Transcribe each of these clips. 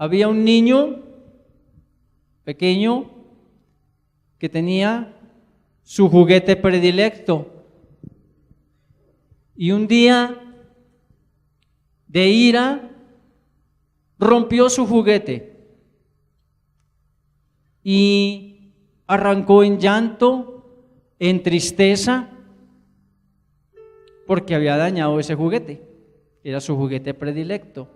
había un niño pequeño que tenía su juguete predilecto. Y un día de ira rompió su juguete y arrancó en llanto, en tristeza, porque había dañado ese juguete. Era su juguete predilecto.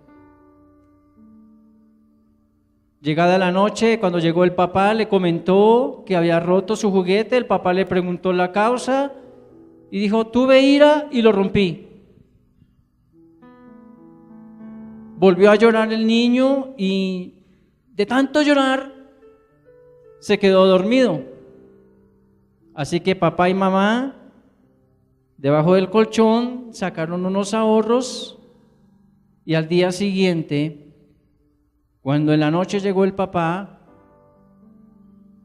Llegada la noche, cuando llegó el papá, le comentó que había roto su juguete. El papá le preguntó la causa y dijo: tuve ira y lo rompí. Volvió a llorar el niño y de tanto llorar se quedó dormido. Así que papá y mamá, debajo del colchón, sacaron unos ahorros y al día siguiente, cuando en la noche llegó el papá,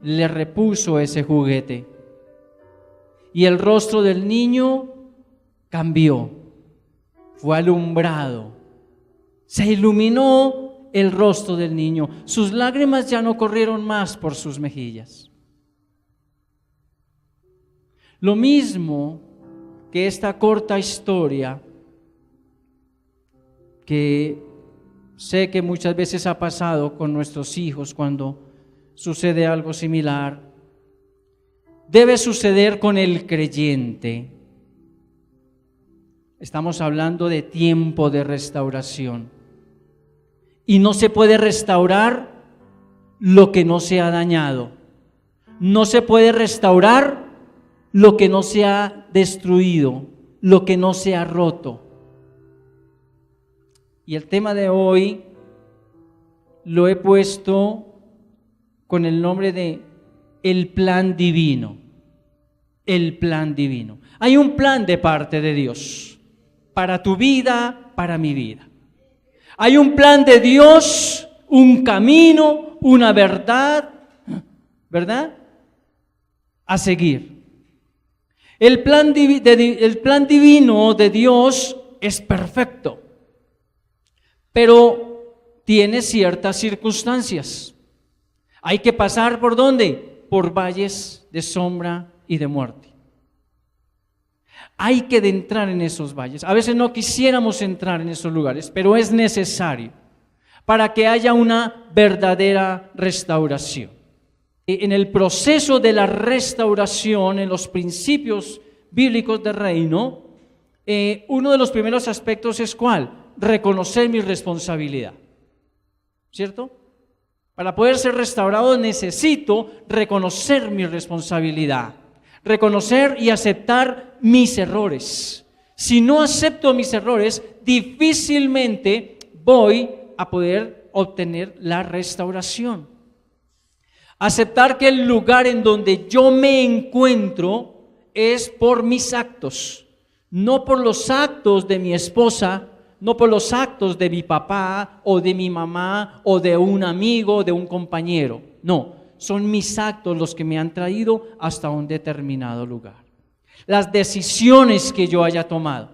le repuso ese juguete y el rostro del niño cambió, fue alumbrado, se iluminó el rostro del niño, sus lágrimas ya no corrieron más por sus mejillas. Lo mismo que esta corta historia, que sé que muchas veces ha pasado con nuestros hijos cuando sucede algo similar, debe suceder con el creyente. Estamos hablando de tiempo de restauración. Y no se puede restaurar lo que no se ha dañado. No se puede restaurar lo que no se ha destruido, lo que no se ha roto. Y el tema de hoy lo he puesto con el nombre de el plan divino. El plan divino. Hay un plan de parte de Dios para tu vida, para mi vida. Hay un plan de Dios, un camino, una verdad, ¿verdad? A seguir. El plan divino de Dios es perfecto, pero tiene ciertas circunstancias. Hay que pasar ¿por dónde? Por valles de sombra y de muerte. Hay que entrar en esos valles. A veces no quisiéramos entrar en esos lugares, pero es necesario para que haya una verdadera restauración. En el proceso de la restauración, en los principios bíblicos del reino, uno de los primeros aspectos es ¿cuál? Reconocer mi responsabilidad, ¿cierto? Para poder ser restaurado necesito reconocer mi responsabilidad, reconocer y aceptar mis errores. Si no acepto mis errores, difícilmente voy a poder obtener la restauración. Aceptar que el lugar en donde yo me encuentro es por mis actos, no por los actos de mi esposa, no por los actos de mi papá o de mi mamá o de un amigo, de un compañero. No, son mis actos los que me han traído hasta un determinado lugar. Las decisiones que yo haya tomado.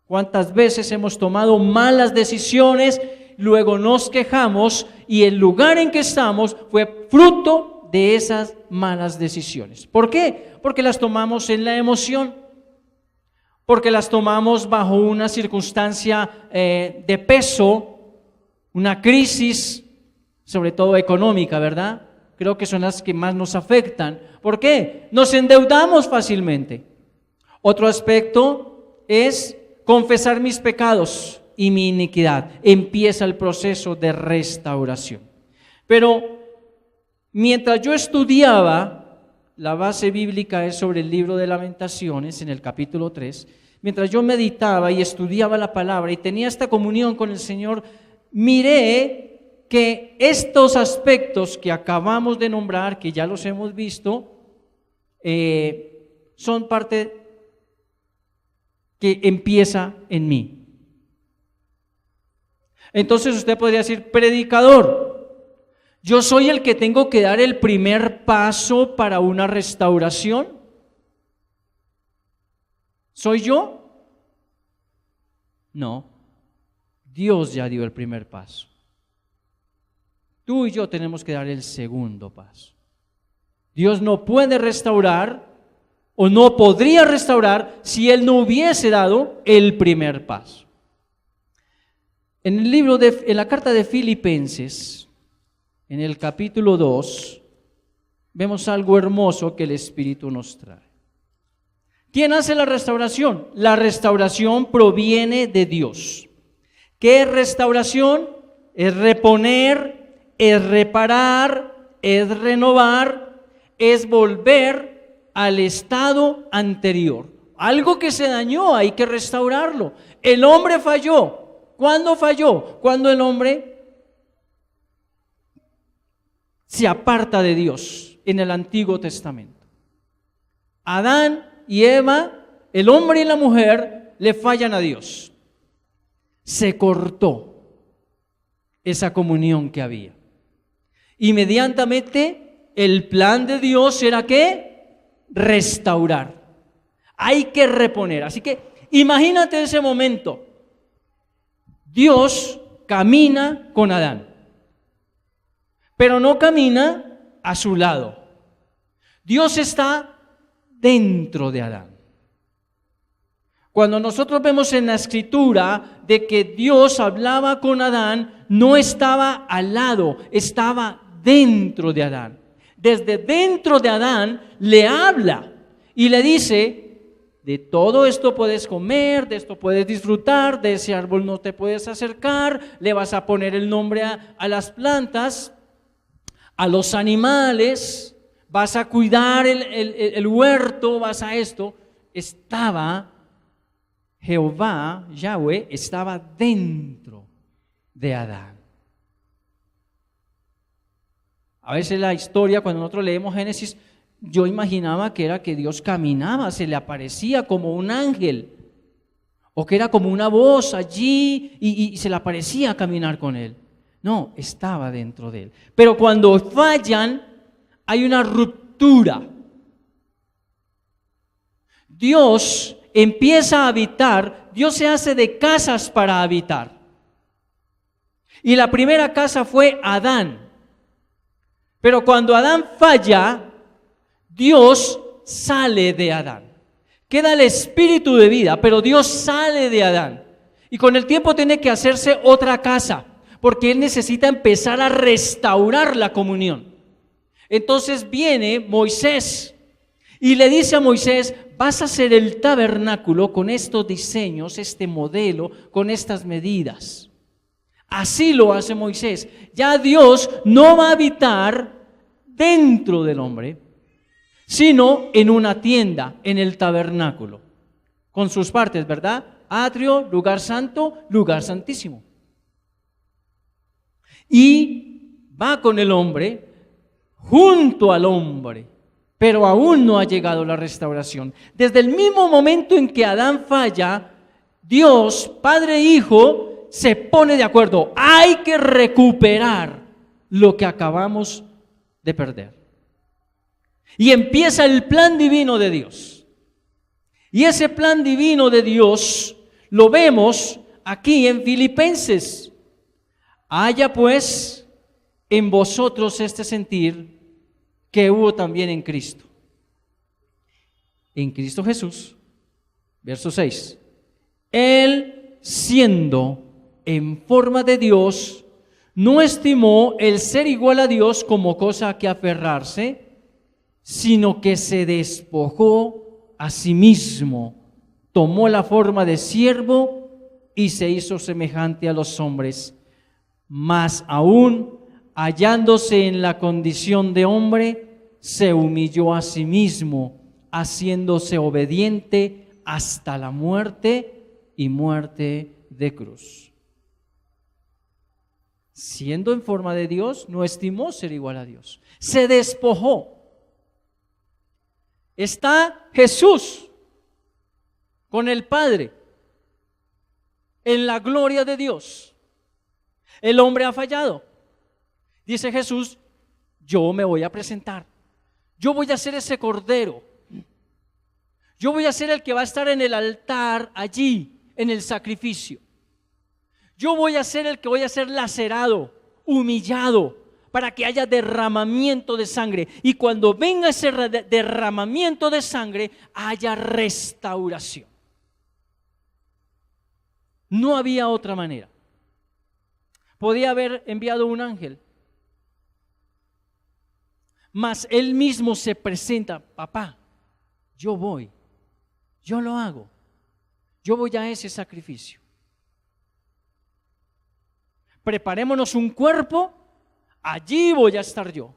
¿Cuántas veces hemos tomado malas decisiones? Luego nos quejamos y el lugar en que estamos fue fruto de esas malas decisiones. ¿Por qué? Porque las tomamos en la emoción, porque las tomamos bajo una circunstancia de peso, una crisis, sobre todo económica, ¿verdad? Creo que son las que más nos afectan. ¿Por qué? Nos endeudamos fácilmente. Otro aspecto es confesar mis pecados y mi iniquidad. Empieza el proceso de restauración. Pero mientras yo estudiaba, la base bíblica es sobre el libro de Lamentaciones, en el capítulo 3, mientras yo meditaba y estudiaba la palabra y tenía esta comunión con el Señor, miré que estos aspectos que acabamos de nombrar, que ya los hemos visto, son parte que empieza en mí. Entonces usted podría decir, predicador, ¿yo soy el que tengo que dar el primer paso para una restauración? ¿Soy yo? No, Dios ya dio el primer paso. Tú y yo tenemos que dar el segundo paso. Dios no puede restaurar o no podría restaurar si Él no hubiese dado el primer paso. En la carta de Filipenses, en el capítulo 2, vemos algo hermoso que el Espíritu nos trae. ¿Quién hace la restauración? La restauración proviene de Dios. ¿Qué es restauración? Es reponer, es reparar, es renovar, es volver al estado anterior. Algo que se dañó, hay que restaurarlo. El hombre falló. ¿Cuándo falló? Cuando el hombre se aparta de Dios en el Antiguo Testamento. Adán y Eva, el hombre y la mujer, le fallan a Dios. Se cortó esa comunión que había. Inmediatamente el plan de Dios era ¿qué? Restaurar. Hay que reponer. Así que imagínate ese momento. Dios camina con Adán, pero no camina a su lado. Dios está dentro de Adán. Cuando nosotros vemos en la Escritura de que Dios hablaba con Adán, no estaba al lado, estaba dentro de Adán. Desde dentro de Adán le habla y le dice: de todo esto puedes comer, de esto puedes disfrutar, de ese árbol no te puedes acercar, le vas a poner el nombre a las plantas, a los animales, vas a cuidar el huerto, vas a esto. Estaba Jehová, Yahweh, estaba dentro de Adán. A veces la historia, cuando nosotros leemos Génesis, yo imaginaba que era que Dios caminaba, se le aparecía como un ángel, o que era como una voz allí y se le aparecía caminar con él. No, estaba dentro de él. Pero cuando fallan, hay una ruptura. Dios empieza a habitar, Dios se hace de casas para habitar. Y la primera casa fue Adán. Pero cuando Adán falla, Dios sale de Adán. Queda el espíritu de vida, pero Dios sale de Adán. Y con el tiempo tiene que hacerse otra casa, porque Él necesita empezar a restaurar la comunión. Entonces viene Moisés y le dice a Moisés: vas a hacer el tabernáculo con estos diseños, este modelo, con estas medidas. Así lo hace Moisés. Ya Dios no va a habitar dentro del hombre, sino en una tienda, en el tabernáculo, con sus partes, ¿verdad? Atrio, lugar santo, lugar santísimo. Y va con el hombre, junto al hombre, pero aún no ha llegado la restauración. Desde el mismo momento en que Adán falla, Dios, Padre e Hijo, se pone de acuerdo. Hay que recuperar lo que acabamos de perder. Y empieza el plan divino de Dios. Y ese plan divino de Dios lo vemos aquí en Filipenses. Haya pues en vosotros este sentir que hubo también en Cristo. En Cristo Jesús, verso 6. Él, siendo en forma de Dios, no estimó el ser igual a Dios como cosa a que aferrarse, sino que se despojó a sí mismo, tomó la forma de siervo y se hizo semejante a los hombres. Más aún, hallándose en la condición de hombre, se humilló a sí mismo, haciéndose obediente hasta la muerte y muerte de cruz. Siendo en forma de Dios, no estimó ser igual a Dios. Se despojó. Está Jesús con el Padre en la gloria de Dios. El hombre ha fallado. Dice Jesús: yo me voy a presentar. Yo voy a ser ese cordero. Yo voy a ser el que va a estar en el altar allí, en el sacrificio. Yo voy a ser el que voy a ser lacerado, humillado, para que haya derramamiento de sangre. Y cuando venga ese derramamiento de sangre, haya restauración. No había otra manera. Podía haber enviado un ángel, mas él mismo se presenta: papá, yo voy, yo lo hago, yo voy a ese sacrificio. Preparémonos un cuerpo, allí voy a estar yo.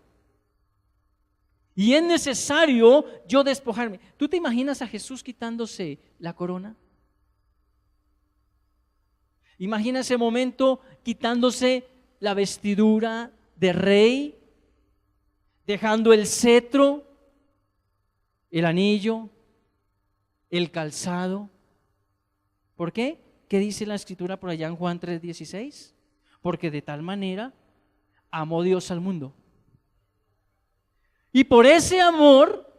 Y es necesario yo despojarme. ¿Tú te imaginas a Jesús quitándose la corona? Imagina ese momento quitándose la vestidura de rey, dejando el cetro, el anillo, el calzado. ¿Por qué? ¿Qué dice la Escritura por allá en Juan 3:16? Porque de tal manera amó Dios al mundo. Y por ese amor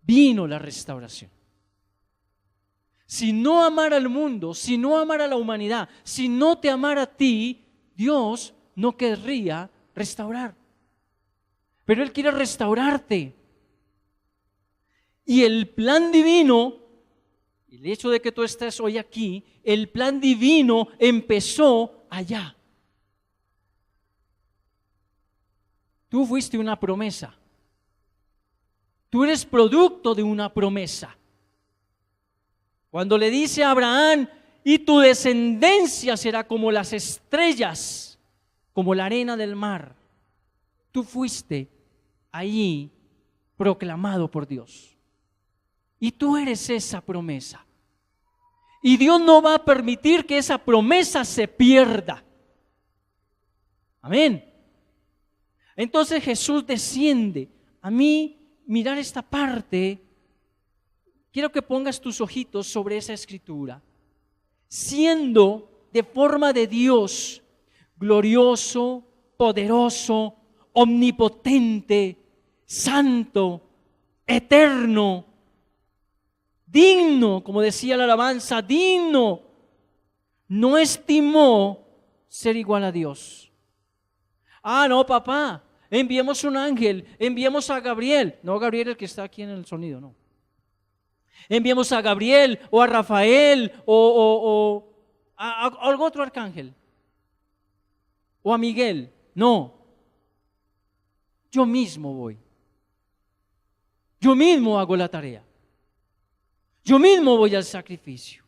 vino la restauración. Si no amara al mundo, si no amara a la humanidad, si no te amara a ti, Dios no querría restaurar. Pero Él quiere restaurarte. Y el plan divino, el hecho de que tú estés hoy aquí, el plan divino empezó allá. Tú fuiste una promesa. Tú eres producto de una promesa. Cuando le dice a Abraham: y tu descendencia será como las estrellas, como la arena del mar. Tú fuiste allí proclamado por Dios. Y tú eres esa promesa. Y Dios no va a permitir que esa promesa se pierda. Amén. Entonces Jesús desciende. A mí, mirar esta parte, quiero que pongas tus ojitos sobre esa escritura. Siendo de forma de Dios, glorioso, poderoso, omnipotente, santo, eterno, digno, como decía la alabanza, digno, no estimó ser igual a Dios. Ah, no, papá, enviemos un ángel, enviemos a Gabriel. No, Gabriel el que está aquí en el sonido, no. Enviemos a Gabriel o a Rafael o a algún otro arcángel. O a Miguel. No. Yo mismo voy. Yo mismo hago la tarea. Yo mismo voy al sacrificio.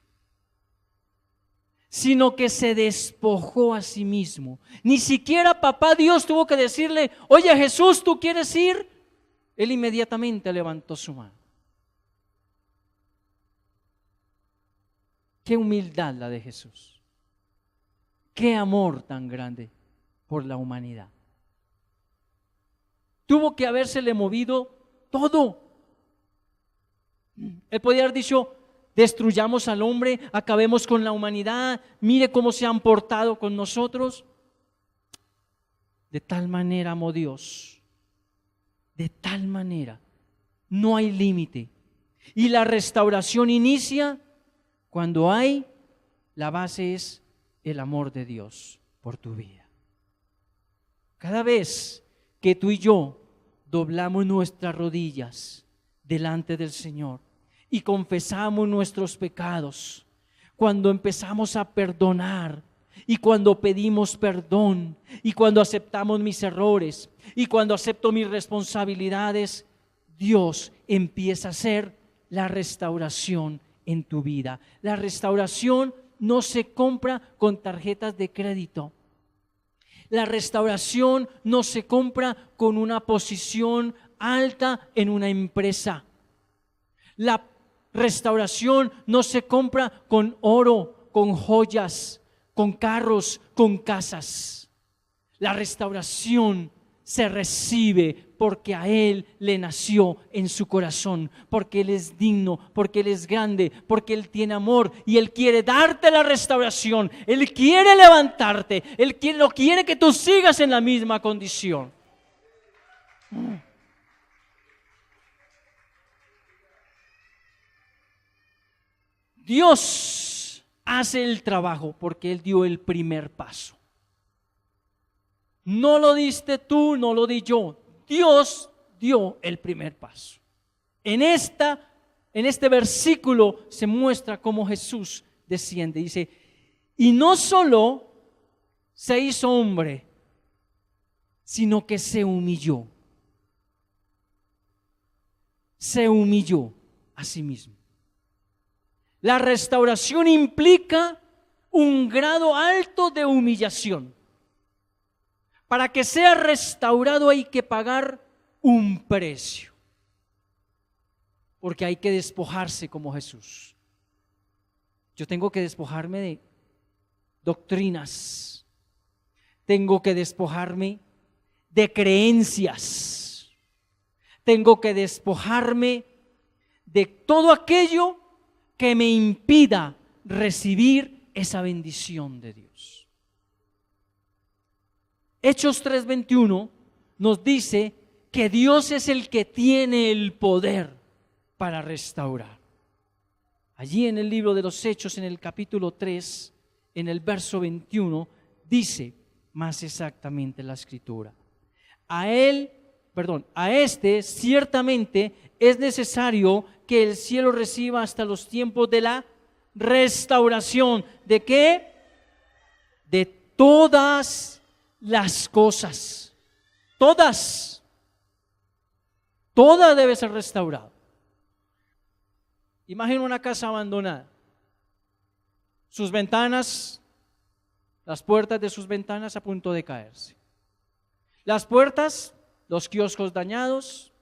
Sino que se despojó a sí mismo. Ni siquiera papá Dios tuvo que decirle: oye Jesús, ¿tú quieres ir? Él inmediatamente levantó su mano. Qué humildad la de Jesús. Qué amor tan grande por la humanidad. Tuvo que habérsele movido todo. Él podía haber dicho: destruyamos al hombre, acabemos con la humanidad, mire cómo se han portado con nosotros. De tal manera amó Dios, de tal manera, no hay límite. Y la restauración inicia cuando la base es el amor de Dios por tu vida. Cada vez que tú y yo doblamos nuestras rodillas delante del Señor y confesamos nuestros pecados, cuando empezamos a perdonar y cuando pedimos perdón y cuando aceptamos mis errores y cuando acepto mis responsabilidades, Dios empieza a hacer la restauración en tu vida. La restauración no se compra con tarjetas de crédito. La restauración no se compra con una posición alta en una empresa. La restauración no se compra con oro, con joyas, con carros, con casas. La restauración se recibe porque a Él le nació en su corazón, porque Él es digno, porque Él es grande, porque Él tiene amor y Él quiere darte la restauración. Él quiere levantarte, Él no quiere que tú sigas en la misma condición. Dios hace el trabajo porque Él dio el primer paso. No lo diste tú, no lo di yo. Dios dio el primer paso. En este versículo se muestra cómo Jesús desciende. Dice, y no solo se hizo hombre, sino que se humilló. Se humilló a sí mismo. La restauración implica un grado alto de humillación. Para que sea restaurado hay que pagar un precio. Porque hay que despojarse como Jesús. Yo tengo que despojarme de doctrinas. Tengo que despojarme de creencias. Tengo que despojarme de todo aquello que me impida recibir esa bendición de Dios. Hechos 3:21 nos dice que Dios es el que tiene el poder para restaurar. Allí en el libro de los Hechos, en el capítulo 3, en el verso 21, dice más exactamente la Escritura. A este ciertamente es necesario que el cielo reciba hasta los tiempos de la restauración. ¿De qué? De todas las cosas. Todas. Toda debe ser restaurada. Imagina una casa abandonada. Sus ventanas, las puertas de sus ventanas a punto de caerse. Las puertas, los kioscos dañados,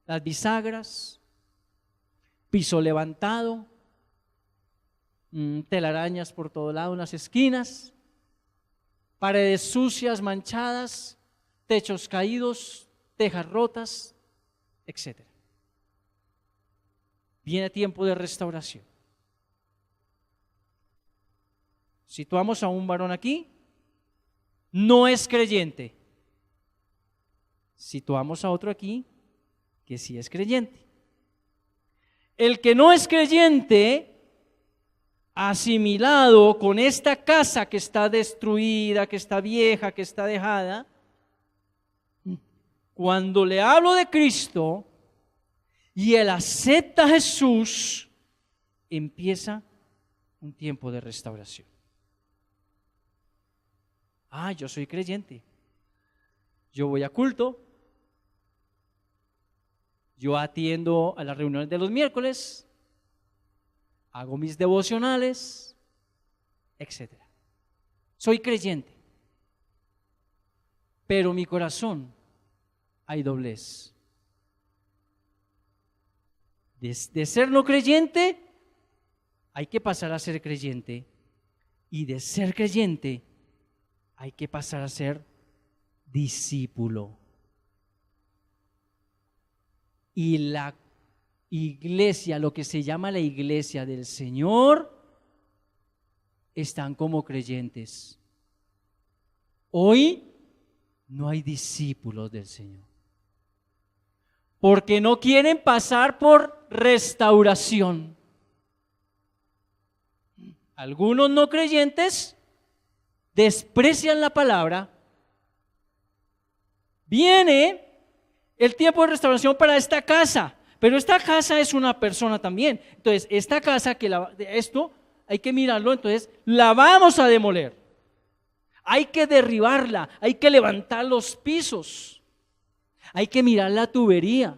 las bisagras, piso levantado, telarañas por todo lado en las esquinas, paredes sucias, manchadas, techos caídos, tejas rotas, etc. Viene tiempo de restauración. Situamos a un varón aquí, no es creyente. Situamos a otro aquí, que sí es creyente. El que no es creyente, asimilado con esta casa que está destruida, que está vieja, que está dejada, cuando le hablo de Cristo y él acepta a Jesús, empieza un tiempo de restauración. Yo soy creyente. Yo voy a culto. Yo atiendo a las reuniones de los miércoles. Hago mis devocionales, etc. Soy creyente. Pero en mi corazón hay doblez. De ser no creyente, hay que pasar a ser creyente. Y de ser creyente, hay que pasar a ser discípulo. Y la iglesia, lo que se llama la iglesia del Señor, están como creyentes. Hoy no hay discípulos del Señor. Porque no quieren pasar por restauración. Algunos no creyentes desprecian la palabra. Viene el tiempo de restauración para esta casa, pero esta casa es una persona también. Entonces, esta casa, esto hay que mirarlo, entonces la vamos a demoler. Hay que derribarla, hay que levantar los pisos, hay que mirar la tubería.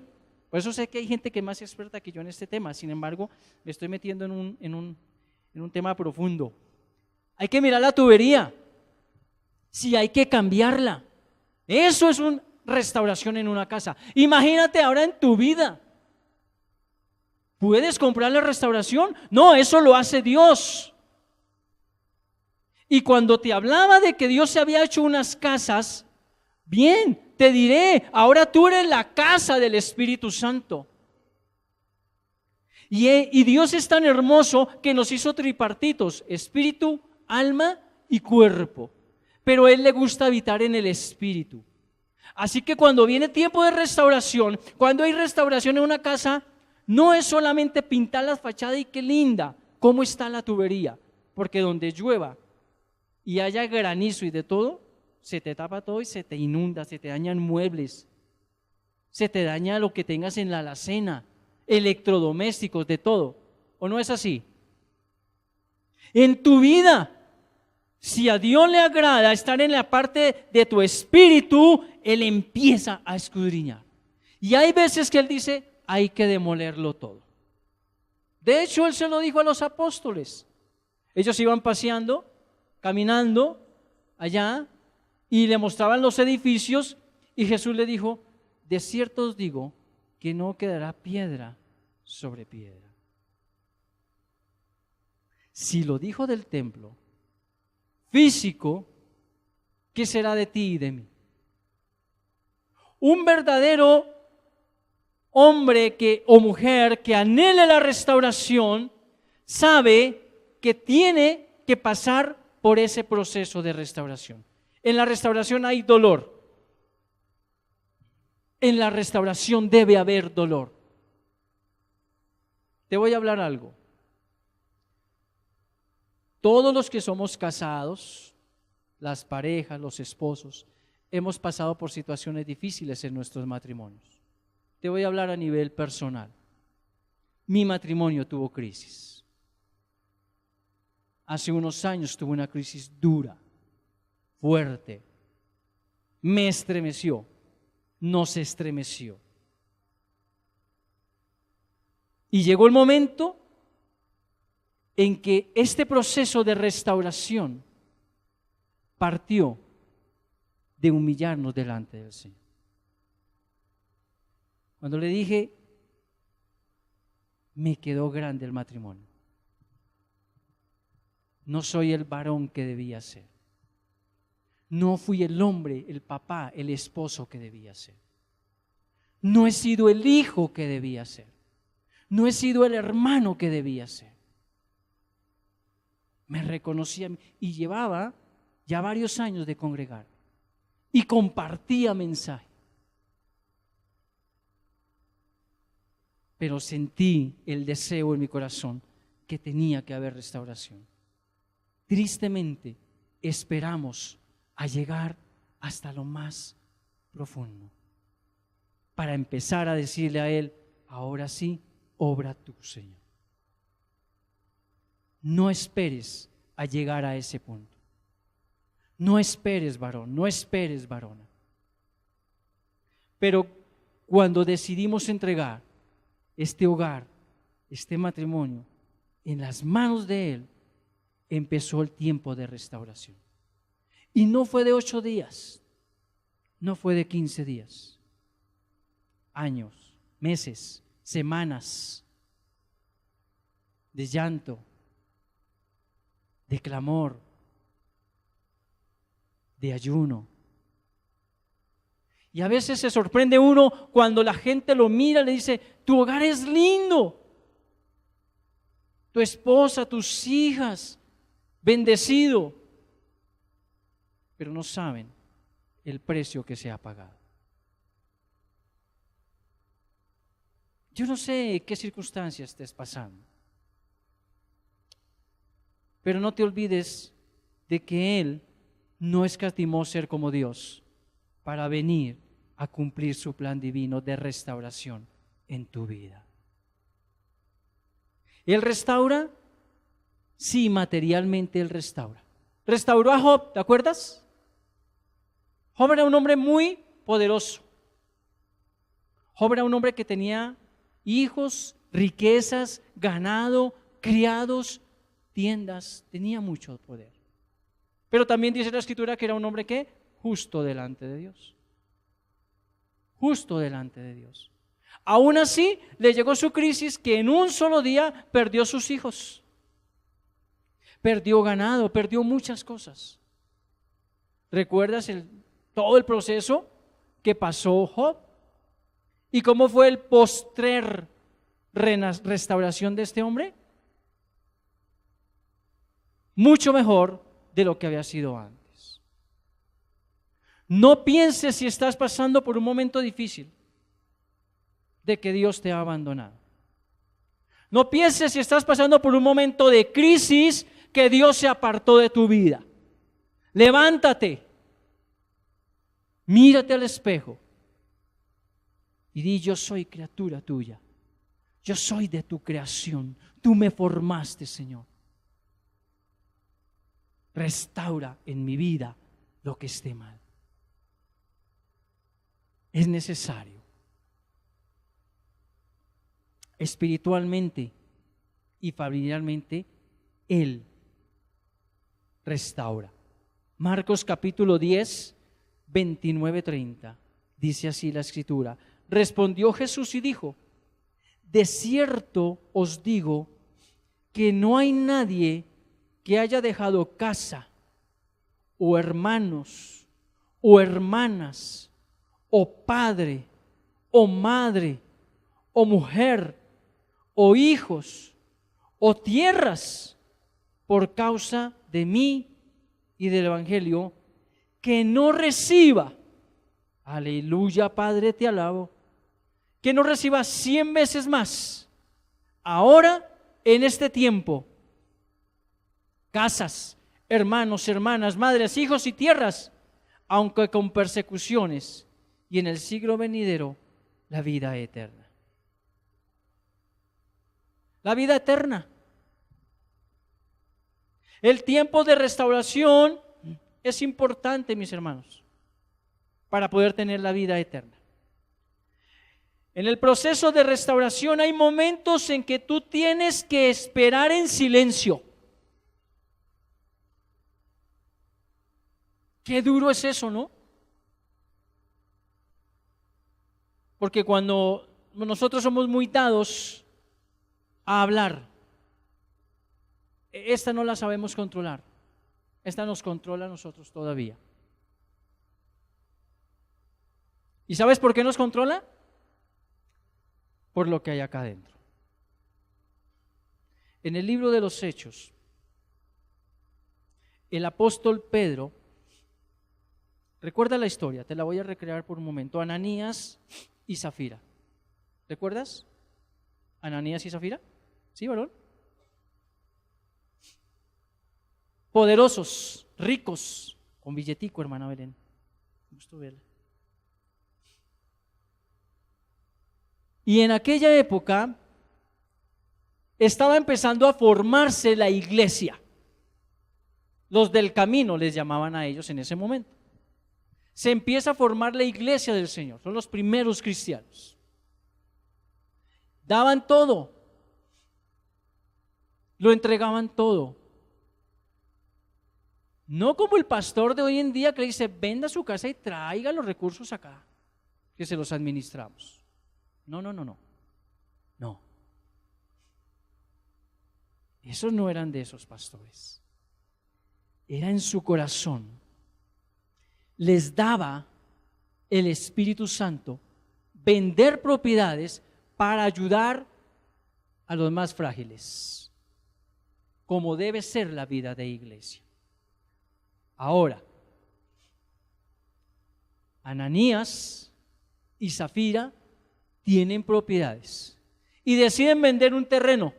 Por eso sé que hay gente que es más experta que yo en este tema, sin embargo, me estoy metiendo en un tema profundo. Hay que mirar la tubería, si hay que cambiarla. Eso es una restauración en una casa. Imagínate ahora en tu vida. ¿Puedes comprar la restauración? No, eso lo hace Dios. Y cuando te hablaba de que Dios se había hecho unas casas, bien, te diré, ahora tú eres la casa del Espíritu Santo. Y Dios es tan hermoso que nos hizo tripartitos, espíritu, alma y cuerpo. Pero a Él le gusta habitar en el espíritu. Así que cuando viene tiempo de restauración, cuando hay restauración en una casa, no es solamente pintar la fachada y qué linda, cómo está la tubería. Porque donde llueva y haya granizo y de todo, se te tapa todo y se te inunda, se te dañan muebles, se te daña lo que tengas en la alacena, electrodomésticos, de todo. ¿O no es así? En tu vida, si a Dios le agrada estar en la parte de tu espíritu, Él empieza a escudriñar. Y hay veces que Él dice, hay que demolerlo todo. De hecho, Él se lo dijo a los apóstoles. Ellos iban paseando, caminando allá, y le mostraban los edificios, y Jesús le dijo, de cierto os digo que no quedará piedra sobre piedra. Si lo dijo del templo físico, ¿qué será de ti y de mí? Un verdadero hombre o mujer que anhele la restauración sabe que tiene que pasar por ese proceso de restauración. En la restauración hay dolor. En la restauración debe haber dolor. Te voy a hablar algo. Todos los que somos casados, las parejas, los esposos, hemos pasado por situaciones difíciles en nuestros matrimonios. Te voy a hablar a nivel personal. Mi matrimonio tuvo crisis. Hace unos años tuve una crisis dura, fuerte. Me estremeció, nos estremeció. Y llegó el momento en que este proceso de restauración partió de humillarnos delante del Señor. Cuando le dije, me quedó grande el matrimonio. No soy el varón que debía ser. No fui el hombre, el papá, el esposo que debía ser. No he sido el hijo que debía ser. No he sido el hermano que debía ser. Me reconocía y llevaba ya varios años de congregar y compartía mensaje. Pero sentí el deseo en mi corazón que tenía que haber restauración. Tristemente, esperamos a llegar hasta lo más profundo para empezar a decirle a Él, ahora sí, obra tú, Señor. No esperes a llegar a ese punto. No esperes, varón, no esperes, varona. Pero cuando decidimos entregar este hogar, este matrimonio, en las manos de Él, empezó el tiempo de restauración. Y no fue de 8 días, no fue de 15 días, años, meses, semanas de llanto, de clamor, de ayuno. Y a veces se sorprende uno cuando la gente lo mira y le dice, tu hogar es lindo, tu esposa, tus hijas, bendecido, pero no saben el precio que se ha pagado. Yo no sé qué circunstancias estés pasando, pero no te olvides de que Él no escatimó ser como Dios para venir a cumplir su plan divino de restauración en tu vida. Él restaura, sí, materialmente Él restaura. Restauró a Job, ¿te acuerdas? Job era un hombre muy poderoso. Job era un hombre que tenía hijos, riquezas, ganado, criados, tiendas, tenía mucho poder. Pero también dice la Escritura que era un hombre que justo delante de Dios. Justo delante de Dios. Aún así, le llegó su crisis que en un solo día perdió sus hijos. Perdió ganado, perdió muchas cosas. ¿Recuerdas todo el proceso que pasó Job? ¿Y cómo fue el postrer restauración de este hombre? Mucho mejor de lo que había sido antes. No pienses, si estás pasando por un momento difícil, de que Dios te ha abandonado. No pienses, si estás pasando por un momento de crisis, que Dios se apartó de tu vida. Levántate, Mírate al espejo y di: yo soy criatura tuya. Yo soy de tu creación. Tú me formaste, Señor. Restaura en mi vida lo que esté mal. Es necesario. Espiritualmente y familiarmente, Él restaura. Marcos capítulo 10, 29-30. Dice así la Escritura: respondió Jesús y dijo: de cierto os digo que no hay nadie que haya dejado casa, o hermanos, o hermanas, o padre, o madre, o mujer, o hijos, o tierras, por causa de mí y del Evangelio, que no reciba, aleluya, Padre, te alabo, que no reciba 100 veces más, ahora, en este tiempo, casas, hermanos, hermanas, madres, hijos y tierras, aunque con persecuciones, y en el siglo venidero, la vida eterna. La vida eterna. El tiempo de restauración es importante, mis hermanos, para poder tener la vida eterna. En el proceso de restauración hay momentos en que tú tienes que esperar en silencio. Qué duro es eso, ¿no? Porque cuando nosotros somos muy dados a hablar, esta no la sabemos controlar. Esta nos controla a nosotros todavía. ¿Y sabes por qué nos controla? Por lo que hay acá adentro. En el libro de los Hechos, el apóstol Pedro, recuerda la historia, te la voy a recrear por un momento. Ananías y Zafira. ¿Recuerdas? Ananías y Zafira. ¿Sí, varón? Poderosos, ricos, con billetico, hermana Belén. Gusto verla. Y en aquella época estaba empezando a formarse la iglesia. Los del camino les llamaban a ellos en ese momento. Se empieza a formar la iglesia del Señor. Son los primeros cristianos. Daban todo. Lo entregaban todo. No como el pastor de hoy en día que le dice: venda su casa y traiga los recursos acá, que se los administramos. No. No. Esos no eran de esos pastores. Era en su corazón. Les daba el Espíritu Santo vender propiedades para ayudar a los más frágiles, como debe ser la vida de iglesia. Ahora, Ananías y Zafira tienen propiedades y deciden vender un terreno.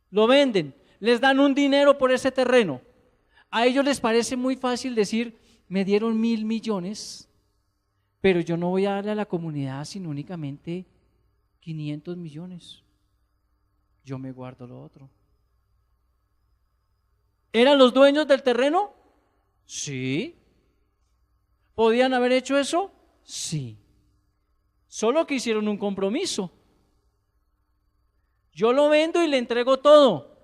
Lo venden, les dan un dinero por ese terreno. A ellos les parece muy fácil decir: me dieron 1.000 millones, pero yo no voy a darle a la comunidad sino únicamente 500 millones. Yo me guardo lo otro. ¿Eran los dueños del terreno? Sí. ¿Podían haber hecho eso? Sí. Solo que hicieron un compromiso. Yo lo vendo y le entrego todo.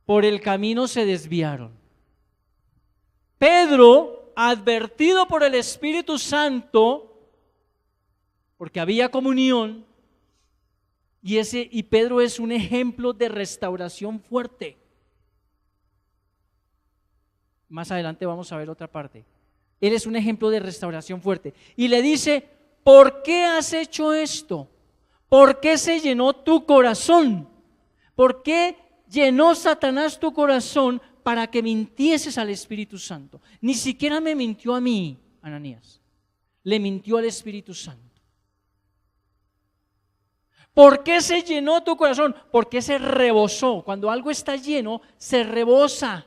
Por el camino se desviaron. Pedro, advertido por el Espíritu Santo, porque había comunión, y Pedro es un ejemplo de restauración fuerte. Más adelante vamos a ver otra parte. Él es un ejemplo de restauración fuerte. Y le dice: ¿por qué has hecho esto? ¿Por qué se llenó tu corazón? ¿Por qué llenó Satanás tu corazón para que mintieses al Espíritu Santo? Ni siquiera me mintió a mí, Ananías. Le mintió al Espíritu Santo. ¿Por qué se llenó tu corazón? Porque se rebosó. Cuando algo está lleno, se rebosa.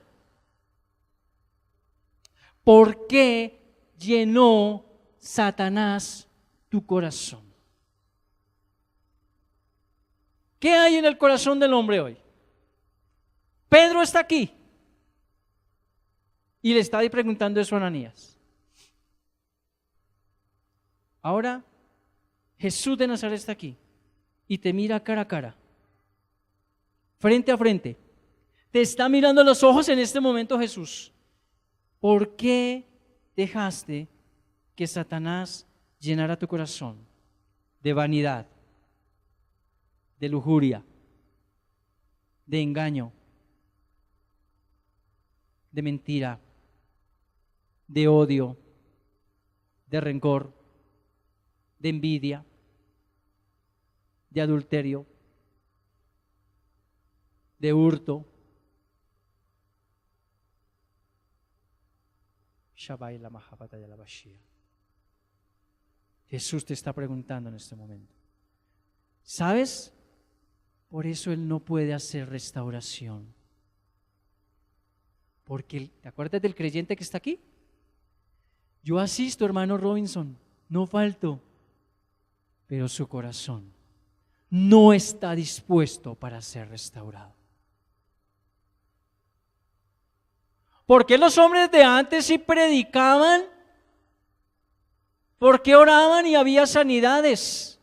¿Por qué llenó Satanás tu corazón? ¿Qué hay en el corazón del hombre hoy? Pedro está aquí y le está preguntando eso a Ananías. Ahora Jesús de Nazaret está aquí y te mira cara a cara, frente a frente. Te está mirando a los ojos en este momento Jesús. ¿Por qué dejaste que Satanás llenara tu corazón de vanidad, de lujuria, de engaño, de mentira, de odio, de rencor, de envidia, de adulterio, de hurto? Jesús te está preguntando en este momento. ¿Sabes? Por eso Él no puede hacer restauración. Porque, ¿te acuerdas del creyente que está aquí? Yo asisto, hermano Robinson, no falto, pero su corazón no está dispuesto para ser restaurado. ¿Por qué los hombres de antes sí predicaban? ¿Por qué oraban y había sanidades?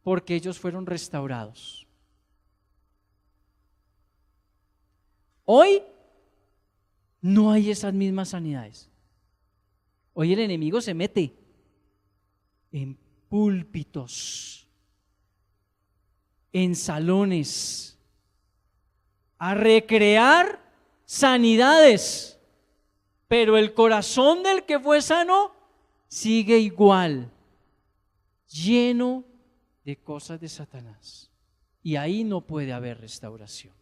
Porque ellos fueron restaurados. Hoy no hay esas mismas sanidades. Hoy el enemigo se mete en púlpitos, en salones, a recrear sanidades, pero el corazón del que fue sano sigue igual, lleno de cosas de Satanás. Y ahí no puede haber restauración.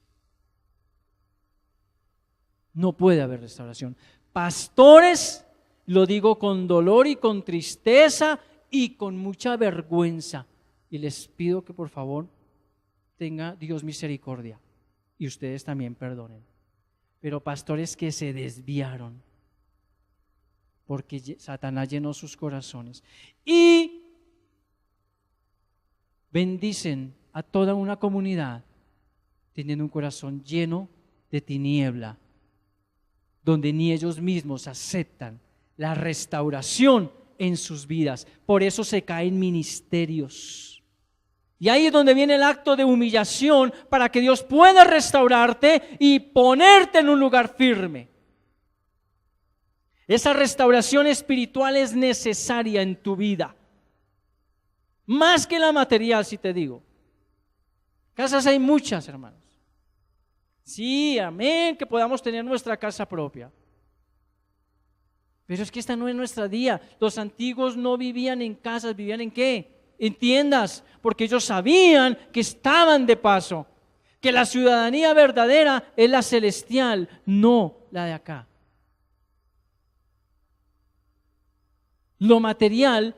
No puede haber restauración. Pastores, lo digo con dolor y con tristeza y con mucha vergüenza. Y les pido que por favor tenga Dios misericordia. Y ustedes también perdonen. Pero pastores que se desviaron porque Satanás llenó sus corazones y bendicen a toda una comunidad teniendo un corazón lleno de tiniebla, donde ni ellos mismos aceptan la restauración en sus vidas. Por eso se caen ministerios. Y ahí es donde viene el acto de humillación para que Dios pueda restaurarte y ponerte en un lugar firme. Esa restauración espiritual es necesaria en tu vida. Más que la material, si te digo. Casas hay muchas, hermanos. Sí, amén, que podamos tener nuestra casa propia. Pero es que esta no es nuestra día. Los antiguos no vivían en casas, vivían ¿en qué? En tiendas, porque ellos sabían que estaban de paso, que la ciudadanía verdadera es la celestial, no la de acá. Lo material,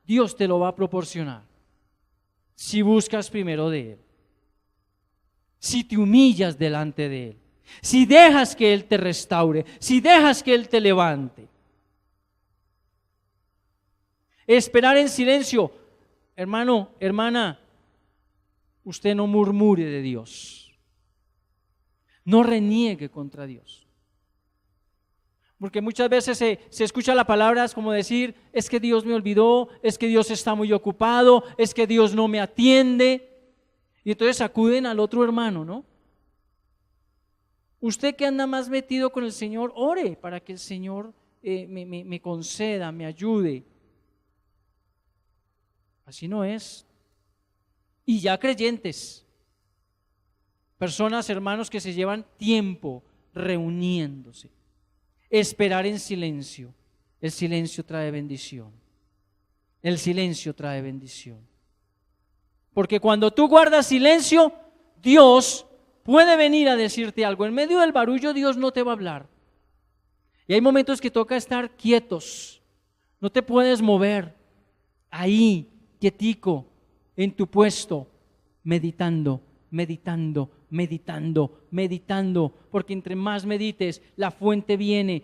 Dios te lo va a proporcionar, si buscas primero de Él, si te humillas delante de Él, si dejas que Él te restaure, si dejas que Él te levante. Esperar en silencio. Hermano, hermana, usted no murmure de Dios. No reniegue contra Dios. Porque muchas veces se escucha la palabra como decir, es que Dios me olvidó, es que Dios está muy ocupado, es que Dios no me atiende. Y entonces acuden al otro hermano, ¿no? Usted que anda más metido con el Señor, ore para que el Señor me conceda, me ayude. Así no es. Y ya creyentes, personas, hermanos que se llevan tiempo reuniéndose, esperar en silencio. El silencio trae bendición. El silencio trae bendición. Porque cuando tú guardas silencio, Dios puede venir a decirte algo. En medio del barullo Dios no te va a hablar. Y hay momentos que toca estar quietos. No te puedes mover. Ahí, quietico, en tu puesto, meditando, meditando, meditando, meditando, porque entre más medites, la fuente viene,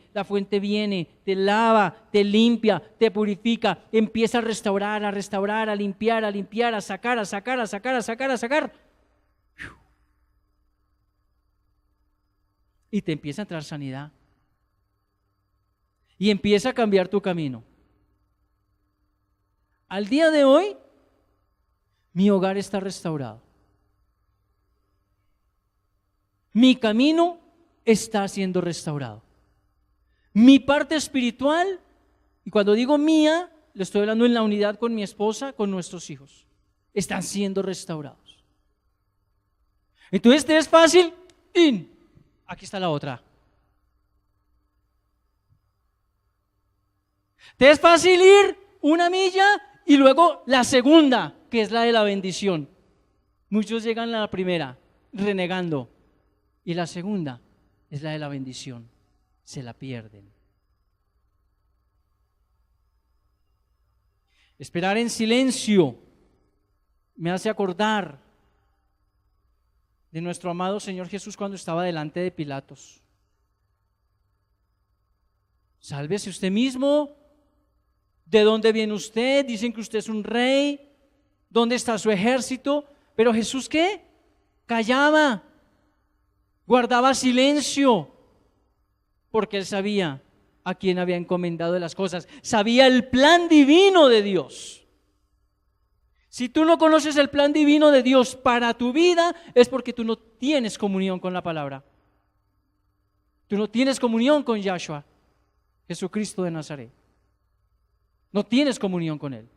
te lava, te limpia, te purifica, empieza a restaurar, a limpiar, a sacar, a sacar, a sacar, a sacar, a sacar. Y te empieza a entrar sanidad. Y empieza a cambiar tu camino. Al día de hoy, mi hogar está restaurado. Mi camino está siendo restaurado. Mi parte espiritual, y cuando digo mía, le estoy hablando en la unidad con mi esposa, con nuestros hijos, están siendo restaurados. Entonces, ¿te es fácil? Aquí está la otra. ¿Te es fácil ir una milla y luego la segunda, que es la de la bendición? Muchos llegan a la primera renegando. Y la segunda es la de la bendición. Se la pierden. Esperar en silencio me hace acordar de nuestro amado Señor Jesús cuando estaba delante de Pilatos. Sálvese usted mismo. ¿De dónde viene usted? Dicen que usted es un rey. ¿Dónde está su ejército? Pero Jesús, ¿qué? Callaba. Guardaba silencio, porque él sabía a quién había encomendado las cosas, sabía el plan divino de Dios. Si tú no conoces el plan divino de Dios para tu vida, es porque tú no tienes comunión con la palabra. Tú no tienes comunión con Yahshua, Jesucristo de Nazaret. No tienes comunión con Él.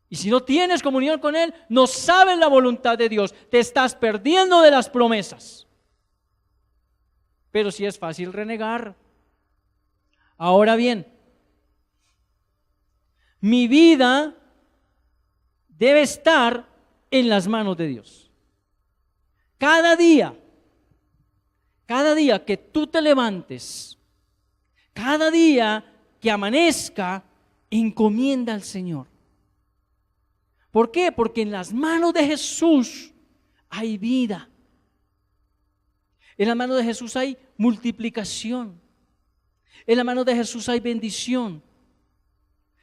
Y si no tienes comunión con Él, no sabes la voluntad de Dios. Te estás perdiendo de las promesas. Pero sí es fácil renegar. Ahora bien, mi vida debe estar en las manos de Dios. Cada día que tú te levantes, cada día que amanezca, encomienda al Señor. ¿Por qué? Porque en las manos de Jesús hay vida. En la mano de Jesús hay multiplicación. En la mano de Jesús hay bendición.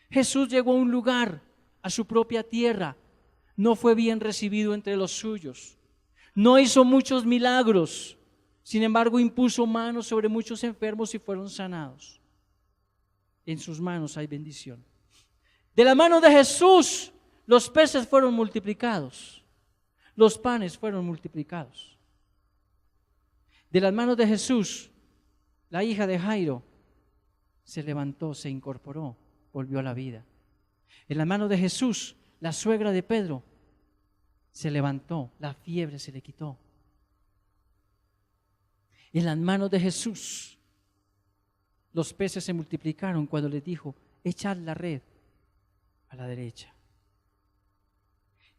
Jesús llegó a un lugar, a su propia tierra. No fue bien recibido entre los suyos. No hizo muchos milagros. Sin embargo, impuso manos sobre muchos enfermos y fueron sanados. En sus manos hay bendición. De la mano de Jesús, los peces fueron multiplicados. Los panes fueron multiplicados. De las manos de Jesús, la hija de Jairo se levantó, se incorporó, volvió a la vida. En las manos de Jesús, la suegra de Pedro se levantó, la fiebre se le quitó. En las manos de Jesús, los peces se multiplicaron cuando les dijo, echad la red a la derecha.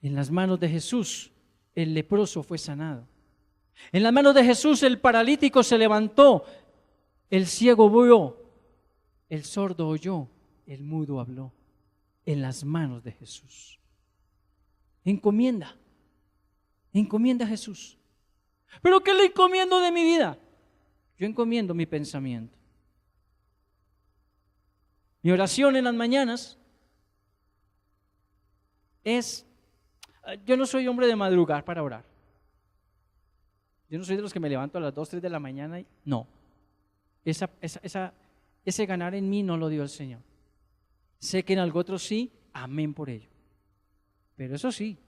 En las manos de Jesús, el leproso fue sanado. En las manos de Jesús el paralítico se levantó, el ciego vio, el sordo oyó, el mudo habló. En las manos de Jesús. Encomienda a Jesús. ¿Pero qué le encomiendo de mi vida? Yo encomiendo mi pensamiento. Mi oración en las mañanas es, yo no soy hombre de madrugar para orar. Yo no soy de los que me levanto a las 2, 3 de la mañana. No. Ese ganar en mí no lo dio el Señor. Sé que en algo otro sí, amén por ello. Pero eso sí,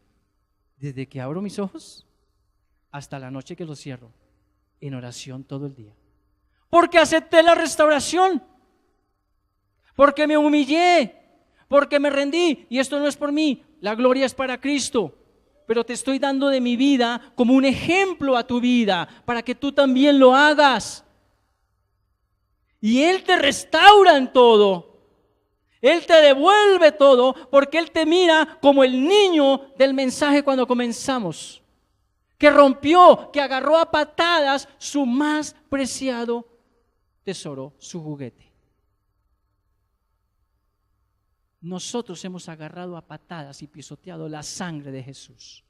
desde que abro mis ojos hasta la noche que los cierro, en oración todo el día. Porque acepté la restauración. Porque me humillé. Porque me rendí. Y esto no es por mí, la gloria es para Cristo. Pero te estoy dando de mi vida como un ejemplo a tu vida, para que tú también lo hagas. Y Él te restaura en todo. Él te devuelve todo, porque Él te mira como el niño del mensaje cuando comenzamos, que rompió, que agarró a patadas su más preciado tesoro, su juguete. Nosotros hemos agarrado a patadas y pisoteado la sangre de Jesús.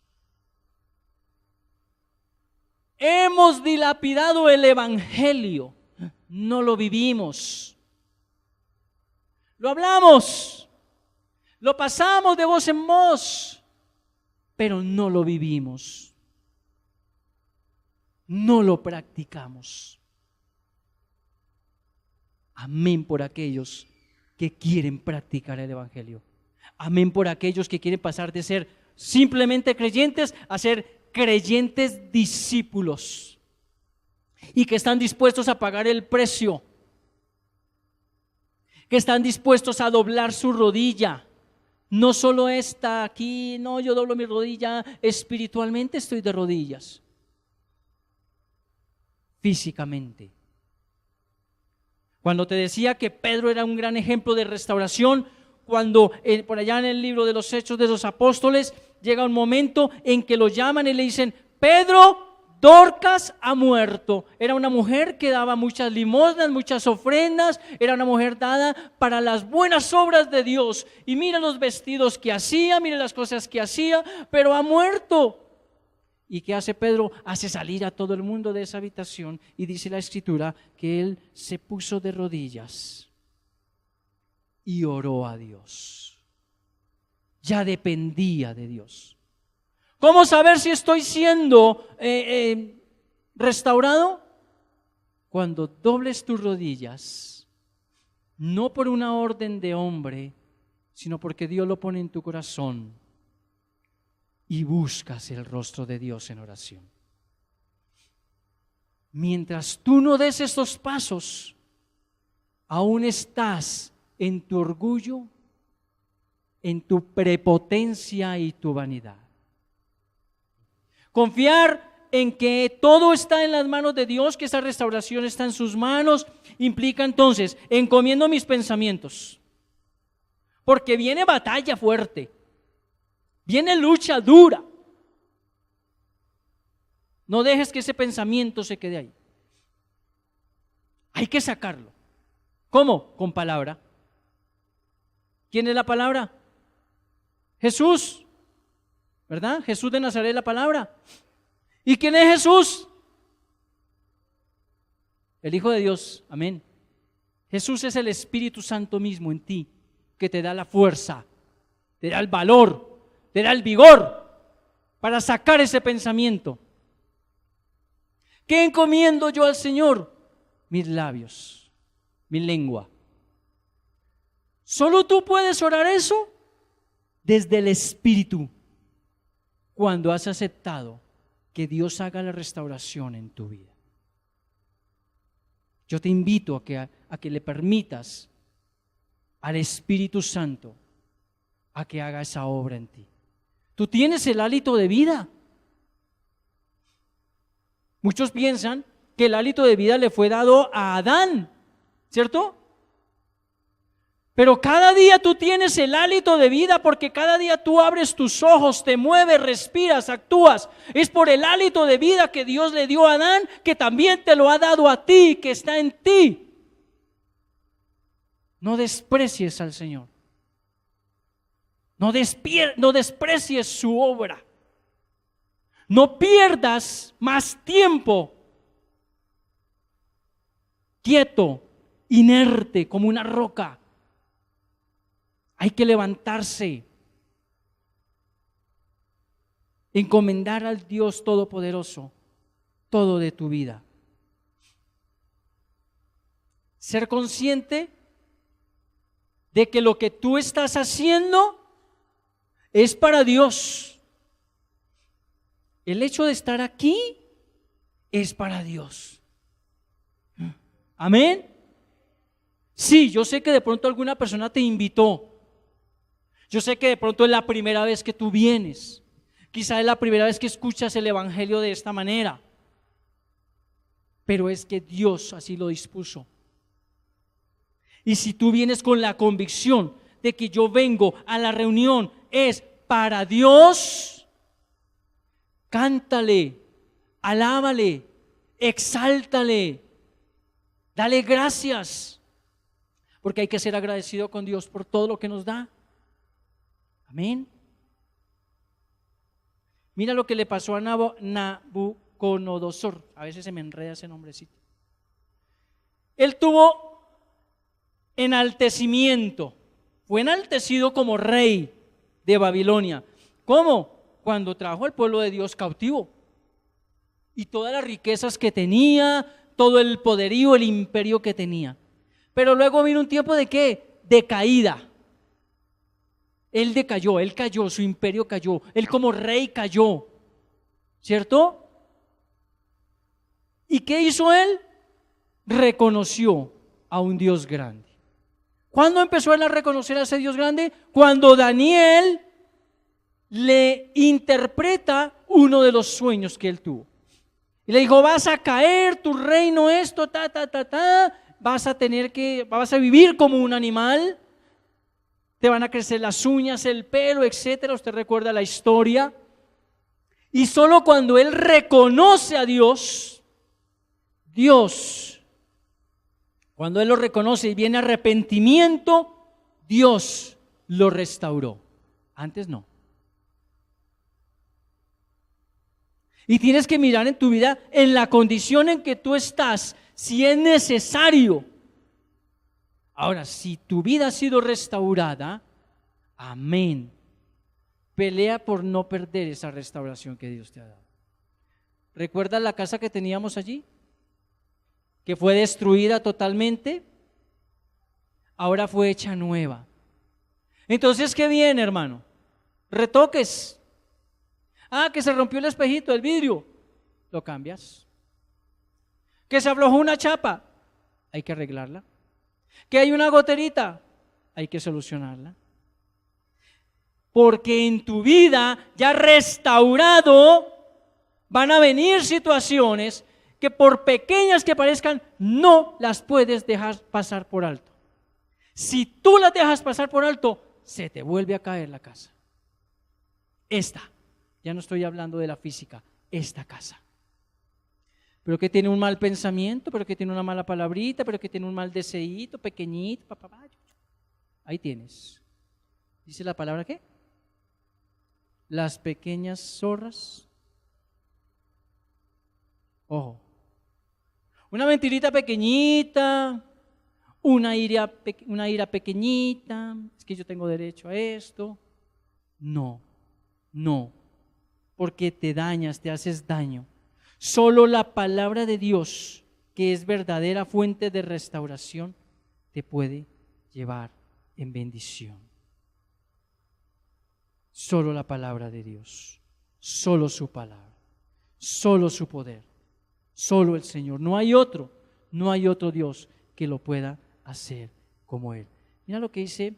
hemos dilapidado el evangelio, no lo vivimos. Lo hablamos, lo pasamos de voz en voz, pero no lo vivimos. No lo practicamos. Amén por aquellos que quieren practicar el evangelio. Amén por aquellos que quieren pasar de ser simplemente creyentes a ser creyentes discípulos y que están dispuestos a pagar el precio, que están dispuestos a doblar su rodilla. No solo esta aquí, no, yo doblo mi rodilla, espiritualmente estoy de rodillas, físicamente. Cuando te decía que Pedro era un gran ejemplo de restauración, cuando por allá en el libro de los Hechos de los Apóstoles llega un momento en que lo llaman y le dicen: Pedro, Dorcas ha muerto. Era una mujer que daba muchas limosnas, muchas ofrendas, era una mujer dada para las buenas obras de Dios. Y mira los vestidos que hacía, mira las cosas que hacía, pero ha muerto. ¿Y qué hace Pedro? Hace salir a todo el mundo de esa habitación y dice la Escritura que él se puso de rodillas y oró a Dios. Ya dependía de Dios. ¿Cómo saber si estoy siendo restaurado? Cuando dobles tus rodillas, no por una orden de hombre, sino porque Dios lo pone en tu corazón y buscas el rostro de Dios en oración. Mientras tú no des estos pasos, aún estás en tu orgullo, en tu prepotencia y tu vanidad. Confiar en que todo está en las manos de Dios, que esa restauración está en sus manos, implica entonces: encomiendo mis pensamientos, porque viene batalla fuerte, viene lucha dura. No dejes que ese pensamiento se quede ahí. Hay que sacarlo. ¿Cómo? Con palabra. ¿Quién es la palabra? Jesús, ¿verdad? Jesús de Nazaret, la palabra. ¿Y quién es Jesús? El Hijo de Dios, amén. Jesús es el Espíritu Santo mismo en ti, que te da la fuerza, te da el valor, te da el vigor para sacar ese pensamiento. ¿Qué encomiendo yo al Señor? Mis labios, mi lengua. Solo tú puedes orar eso desde el Espíritu, cuando has aceptado que Dios haga la restauración en tu vida. Yo te invito a que le permitas al Espíritu Santo a que haga esa obra en ti. Tú tienes el hálito de vida. Muchos piensan que el hálito de vida le fue dado a Adán, ¿cierto? Pero cada día tú tienes el hálito de vida, porque cada día tú abres tus ojos, te mueves, respiras, actúas. Es por el hálito de vida que Dios le dio a Adán, que también te lo ha dado a ti, que está en ti. No desprecies al Señor. No desprecies su obra. No pierdas más tiempo quieto, inerte, como una roca. Hay que levantarse, encomendar al Dios Todopoderoso todo de tu vida. Ser consciente de que lo que tú estás haciendo es para Dios. El hecho de estar aquí es para Dios. Amén. Sí, yo sé que de pronto alguna persona te invitó. Yo sé que de pronto es la primera vez que tú vienes. Quizá es la primera vez que escuchas el evangelio de esta manera. Pero es que Dios así lo dispuso. Y si tú vienes con la convicción de que yo vengo a la reunión es para Dios, cántale, alábale, exáltale, dale gracias, porque hay que ser agradecido con Dios por todo lo que nos da. Amén. Mira lo que le pasó a Nabucodonosor. A veces se me enreda ese nombrecito. Él tuvo enaltecimiento, fue enaltecido como rey de Babilonia. ¿Cómo? Cuando trajo al pueblo de Dios cautivo. Y todas las riquezas que tenía, todo el poderío, el imperio que tenía. Pero luego vino un tiempo de ¿qué? De caída. Él decayó, él cayó, su imperio cayó, él como rey cayó, ¿cierto? ¿Y qué hizo él? Reconoció a un Dios grande. ¿Cuándo empezó él a reconocer a ese Dios grande? Cuando Daniel le interpreta uno de los sueños que él tuvo. Y le dijo, vas a caer, tu reino esto, vas a vivir como un animal, te van a crecer las uñas, el pelo, etcétera. Usted recuerda la historia. Y solo cuando él reconoce a Dios, cuando él lo reconoce y viene arrepentimiento, Dios lo restauró. Antes no. Y tienes que mirar en tu vida, en la condición en que tú estás, si es necesario. Ahora, si tu vida ha sido restaurada, amén. Pelea por no perder esa restauración que Dios te ha dado. ¿Recuerdas la casa que teníamos allí? Que fue destruida totalmente. Ahora fue hecha nueva. Entonces, ¿qué viene, hermano? Retoques. Que se rompió el espejito, el vidrio. Lo cambias. Que se aflojó una chapa. Hay que arreglarla. Que hay una goterita, hay que solucionarla. Porque en tu vida ya restaurado van a venir situaciones que por pequeñas que parezcan no las puedes dejar pasar por alto. Si tú las dejas pasar por alto, se te vuelve a caer la casa. Ya no estoy hablando de la física, esta casa. Pero que tiene un mal pensamiento, pero que tiene una mala palabrita, pero que tiene un mal deseíto, pequeñito, ahí tienes. ¿Dice la palabra qué? Las pequeñas zorras. Ojo. Una mentirita pequeñita, una ira pequeñita, es que yo tengo derecho a esto. No, porque te dañas, te haces daño. Solo la palabra de Dios, que es verdadera fuente de restauración, te puede llevar en bendición. Solo la palabra de Dios, solo su palabra, solo su poder, solo el Señor. No hay otro Dios que lo pueda hacer como Él. Mira lo que dice,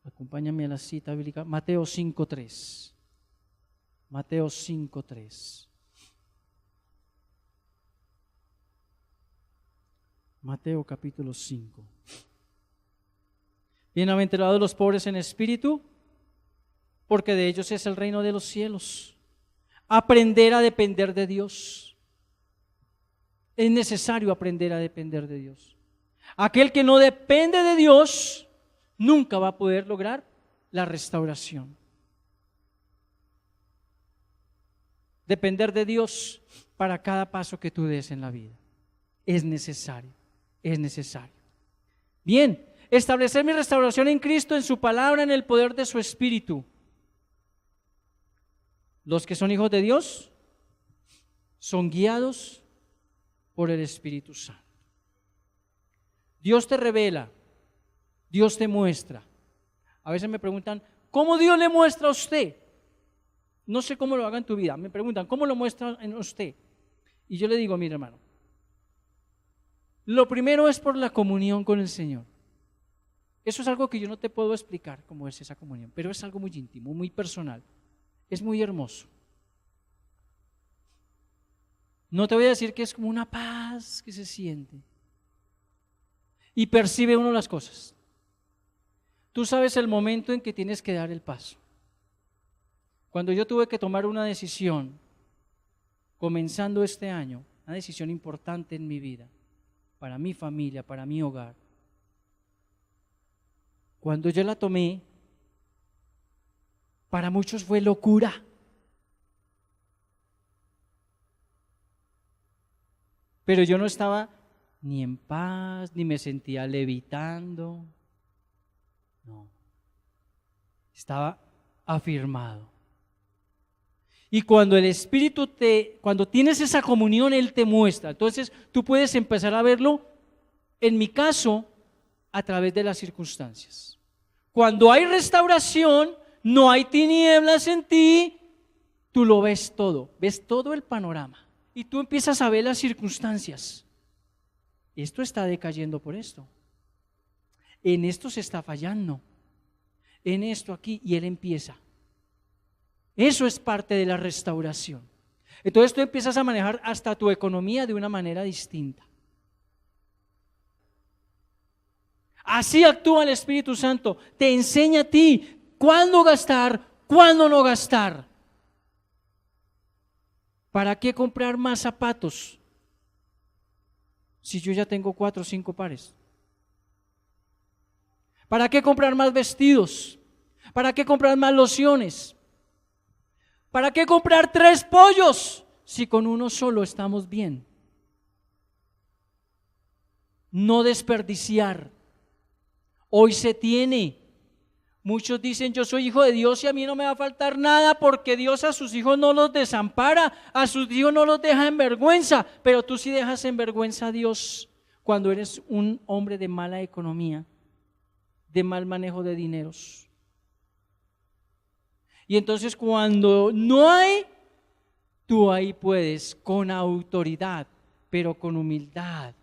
acompáñame a la cita bíblica, Mateo 5:3. Mateo 5:3. Mateo capítulo 5. Bienaventurados los pobres en espíritu, porque de ellos es el reino de los cielos. Aprender a depender de Dios. Es necesario aprender a depender de Dios. Aquel que no depende de Dios nunca va a poder lograr la restauración. Depender de Dios para cada paso que tú des en la vida. Es necesario. Bien, establecer mi restauración en Cristo, en su palabra, en el poder de su Espíritu. Los que son hijos de Dios son guiados por el Espíritu Santo. Dios te revela, Dios te muestra. A veces me preguntan, ¿cómo Dios le muestra a usted? No sé cómo lo haga en tu vida. Me preguntan, ¿cómo lo muestra en usted? Y yo le digo, mire hermano, lo primero es por la comunión con el Señor. Eso es algo que yo no te puedo explicar cómo es esa comunión, pero es algo muy íntimo, muy personal. Es muy hermoso. No te voy a decir que es como una paz que se siente y percibe uno las cosas. Tú sabes el momento en que tienes que dar el paso. Cuando yo tuve que tomar una decisión, comenzando este año, una decisión importante en mi vida, para mi familia, para mi hogar, cuando yo la tomé, para muchos fue locura. pero yo no estaba ni en paz, ni me sentía levitando. No, estaba afirmado. Y cuando el Espíritu cuando tienes esa comunión, Él te muestra. Entonces tú puedes empezar a verlo, en mi caso, a través de las circunstancias. Cuando hay restauración, no hay tinieblas en ti, tú lo ves todo el panorama. Y tú empiezas a ver las circunstancias. Esto está decayendo por esto. En esto se está fallando. En esto aquí, y Él empieza. Eso es parte de la restauración. Entonces tú empiezas a manejar hasta tu economía de una manera distinta. Así actúa el Espíritu Santo. Te enseña a ti cuándo gastar, cuándo no gastar. ¿Para qué comprar más zapatos si yo ya tengo 4 o 5 pares? ¿Para qué comprar más vestidos? ¿Para qué comprar más lociones? ¿Para qué comprar 3 pollos si con uno solo estamos bien? No desperdiciar. Hoy se tiene. Muchos dicen, yo soy hijo de Dios y a mí no me va a faltar nada, porque Dios a sus hijos no los desampara, a sus hijos no los deja en vergüenza, pero tú sí dejas en vergüenza a Dios cuando eres un hombre de mala economía, de mal manejo de dineros. Y entonces cuando no hay, tú ahí puedes con autoridad, pero con humildad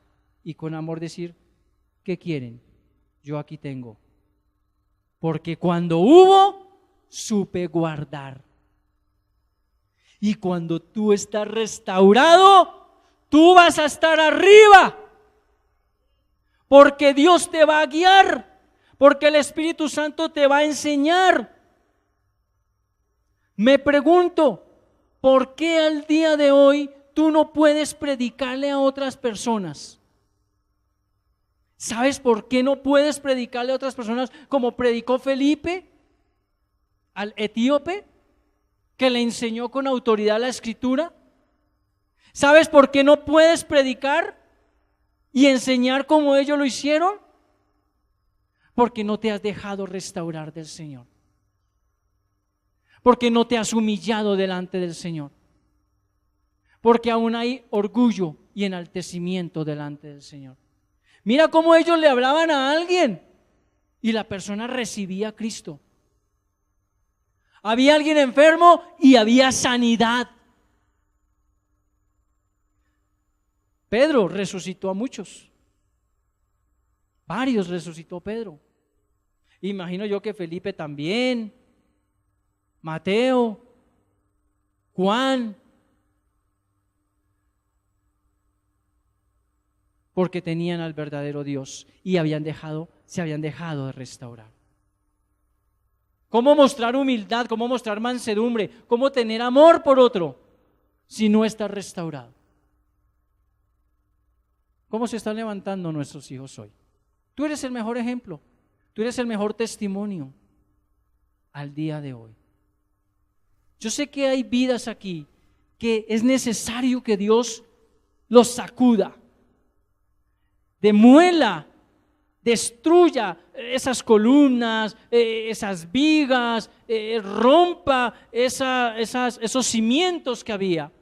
y con amor decir, ¿qué quieren? Yo aquí tengo. Porque cuando hubo, supe guardar. Y cuando tú estás restaurado, tú vas a estar arriba. Porque Dios te va a guiar. Porque el Espíritu Santo te va a enseñar. Me pregunto, ¿por qué al día de hoy tú no puedes predicarle a otras personas? ¿Sabes por qué no puedes predicarle a otras personas como predicó Felipe al etíope, que le enseñó con autoridad la Escritura? ¿Sabes por qué no puedes predicar y enseñar como ellos lo hicieron? Porque no te has dejado restaurar del Señor. Porque no te has humillado delante del Señor. Porque aún hay orgullo y enaltecimiento delante del Señor. Mira cómo ellos le hablaban a alguien y la persona recibía a Cristo. Había alguien enfermo y había sanidad. Pedro resucitó a muchos. Varios resucitó Pedro. Imagino yo que Felipe también. Mateo, Juan, porque tenían al verdadero Dios y se habían dejado de restaurar. ¿Cómo mostrar humildad? ¿Cómo mostrar mansedumbre? ¿Cómo tener amor por otro si no está restaurado? ¿Cómo se están levantando nuestros hijos hoy? Tú eres el mejor ejemplo, tú eres el mejor testimonio al día de hoy. Yo sé que hay vidas aquí que es necesario que Dios los sacuda, demuela, destruya esas columnas, esas vigas, rompa esos cimientos que había.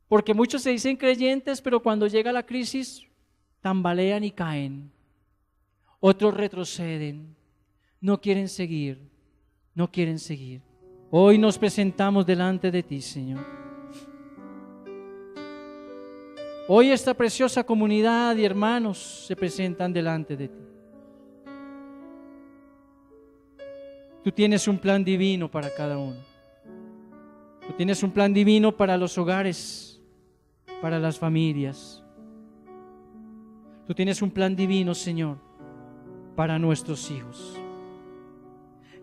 Porque muchos se dicen creyentes, pero cuando llega la crisis tambalean y caen. Otros retroceden, no quieren seguir. No quieren seguir. Hoy nos presentamos delante de ti, Señor. Hoy esta preciosa comunidad y hermanos se presentan delante de ti. Tú tienes un plan divino para cada uno. Tú tienes un plan divino para los hogares, para las familias. Tú tienes un plan divino, Señor, para nuestros hijos.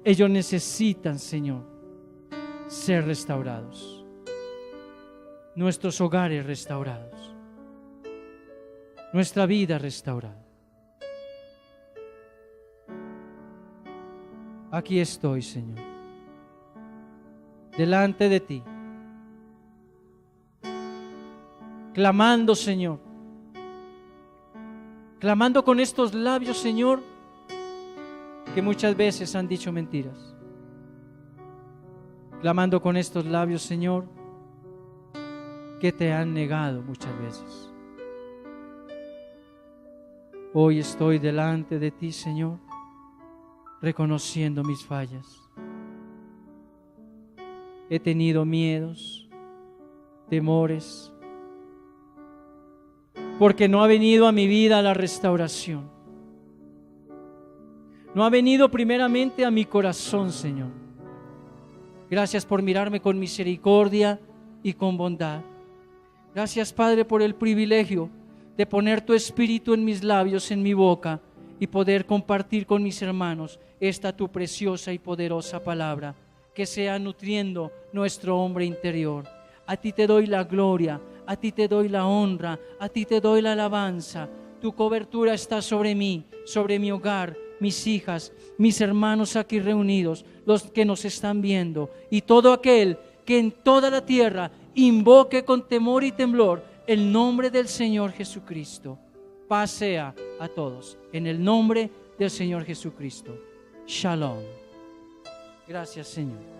Ellos necesitan, Señor, ser restaurados. Nuestros hogares restaurados. Nuestra vida restaurada. Aquí estoy, Señor, delante de ti. clamando, Señor, clamando con estos labios, Señor, que muchas veces han dicho mentiras, clamando con estos labios, Señor, que te han negado muchas veces. Hoy estoy delante de ti, Señor, reconociendo mis fallas. He tenido miedos, temores, porque no ha venido a mi vida la restauración. No ha venido primeramente a mi corazón, Señor. Gracias por mirarme con misericordia y con bondad. Gracias, Padre, por el privilegio de poner tu Espíritu en mis labios, en mi boca, y poder compartir con mis hermanos esta tu preciosa y poderosa palabra, que sea nutriendo nuestro hombre interior. A ti te doy la gloria, a ti te doy la honra, a ti te doy la alabanza. Tu cobertura está sobre mí, sobre mi hogar, mis hijas, mis hermanos aquí reunidos, los que nos están viendo, y todo aquel que en toda la tierra invoque con temor y temblor el nombre del Señor Jesucristo. Paz sea a todos, en el nombre del Señor Jesucristo. Shalom. Gracias, Señor.